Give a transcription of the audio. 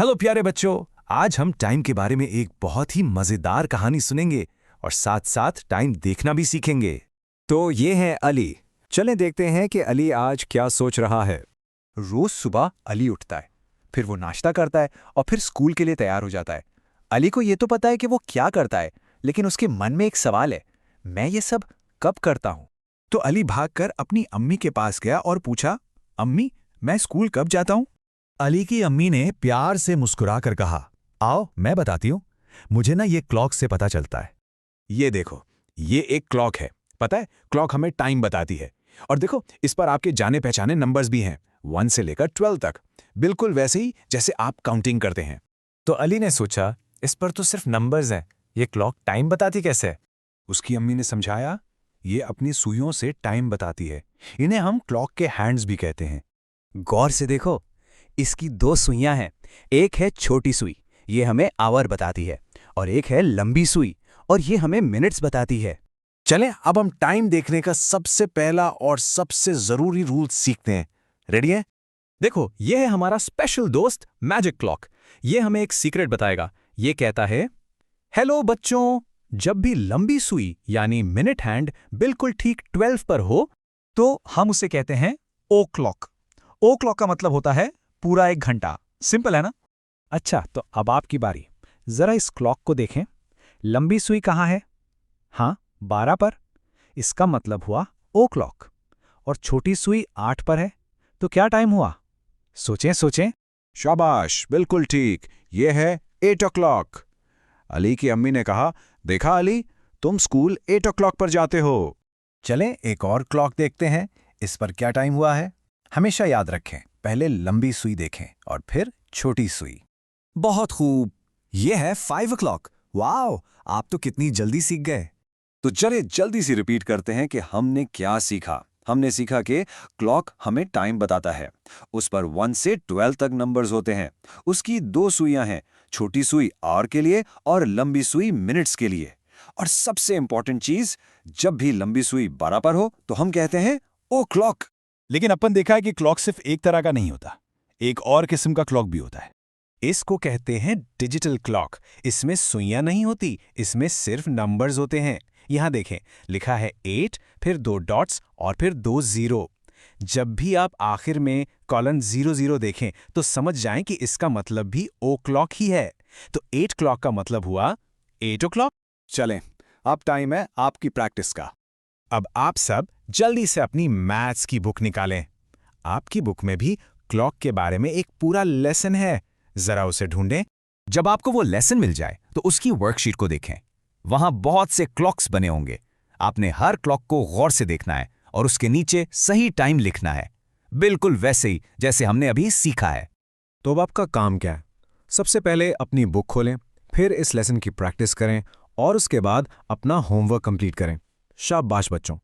Hello प्यारे बच्चों, आज हम टाइम के बारे में एक बहुत ही मजेदार कहानी सुनेंगे और साथ साथ टाइम देखना भी सीखेंगे। तो ये है अली। चलें देखते हैं कि अली आज क्या सोच रहा है। रोज सुबह अली उठता है, फिर वो नाश्ता करता है और फिर स्कूल के लिए तैयार हो जाता है। अली को ये तो पता है कि वो क्या करता है, लेकिन उसके मन में एक सवाल है, मैं ये सब कब करता हूँ। तो अली भागकर अपनी अम्मी के पास गया और पूछा, अम्मी, मैं स्कूल कब जाता हूँ? अली की अम्मी ने प्यार से मुस्कुराकर कहा, आओ मैं बताती हूँ। मुझे ना ये क्लॉक से पता चलता है। ये देखो, ये एक क्लॉक है। पता है, क्लॉक हमें टाइम बताती है। और देखो, इस पर आपके जाने पहचाने नंबर्स भी हैं, 1 से लेकर 12 तक, बिल्कुल वैसे ही जैसे आप काउंटिंग करते हैं। तो अली ने सोचा, इस पर तो सिर्फ नंबर्स हैं, ये क्लॉक टाइम बताती कैसे? उसकी अम्मी ने समझाया, ये अपनी सुइयों से टाइम बताती है। इन्हें हम क्लॉक के हैंड्स भी कहते हैं। गौर से देखो, इसकी 2 सुइयां हैं। एक है छोटी सुई, ये हमें आवर बताती है, और एक है लंबी सुई, और ये हमें मिनट्स बताती है। चलें अब हम टाइम देखने का सबसे पहला और सबसे जरूरी रूल सीखते हैं। रेडी है? देखो, ये है हमारा स्पेशल दोस्त मैजिक क्लॉक। ये हमें एक सीक्रेट बताएगा। ये कहता है, हेलो बच्चों, जब भी लंबी सुई यानी मिनट हैंड बिल्कुल ठीक 12 पर हो तो हम उसे कहते हैं ओ क्लॉक। ओ क्लॉक का मतलब होता है पूरा 1 घंटा। सिंपल है ना? अच्छा, तो अब आपकी बारी। जरा इस क्लॉक को देखें। लंबी सुई कहाँ है? हाँ, 12 पर। इसका मतलब हुआ ओ क्लॉक। और छोटी सुई 8 पर है, तो क्या टाइम हुआ? सोचें सोचें। शाबाश, बिल्कुल ठीक, ये है 8 o'clock। अली की अम्मी ने कहा, देखा अली, तुम स्कूल 8 o'clock पर जाते हो। चलें एक और क्लॉक देखते हैं, इस पर क्या टाइम हुआ है। हमेशा याद रखें, पहले लंबी सुई देखें और फिर छोटी सुई। बहुत खूब, ये है 5 o'clock। वाओ, आप तो कितनी जल्दी सीख गए। तो चले जल्दी से रिपीट करते हैं कि हमने क्या सीखा। हमने सीखा कि क्लॉक हमें टाइम बताता है। उस पर 1 से 12 तक नंबर्स होते हैं। उसकी 2 सुइयां हैं, छोटी सुई आवर के लिए और लंबी सुई मिनट्स के लिए। और सबसे इंपॉर्टेंट चीज, जब भी लंबी सुई 12 पर हो तो हम कहते हैं ओ क्लॉक। लेकिन अपन देखा है कि क्लॉक सिर्फ एक तरह का नहीं होता, एक और किस्म का क्लॉक भी होता है। इसको कहते हैं डिजिटल क्लॉक। इसमें सुइयां नहीं होती, इसमें सिर्फ नंबर्स होते हैं। यहां देखें, लिखा है 8, फिर 2 डॉट्स और फिर 2 जीरो। जब भी आप आखिर में कॉलन 00 देखें तो समझ जाएं कि इसका मतलब भी ओ क्लॉक ही है। तो 8 क्लॉक का मतलब हुआ 8 o'clock। चलें, अब टाइम है आपकी प्रैक्टिस का। अब आप सब जल्दी से अपनी मैथ्स की बुक निकालें। आपकी बुक में भी क्लॉक के बारे में एक पूरा लेसन है, जरा उसे ढूंढें। जब आपको वो लेसन मिल जाए तो उसकी वर्कशीट को देखें। वहां बहुत से क्लॉक्स बने होंगे। आपने हर क्लॉक को गौर से देखना है और उसके नीचे सही टाइम लिखना है, बिल्कुल वैसे ही जैसे हमने अभी सीखा है। तो अब आपका काम क्या है? सबसे पहले अपनी बुक खोलें, फिर इस लेसन की प्रैक्टिस करें और उसके बाद अपना होमवर्क कंप्लीट करें। शाबाश बच्चों।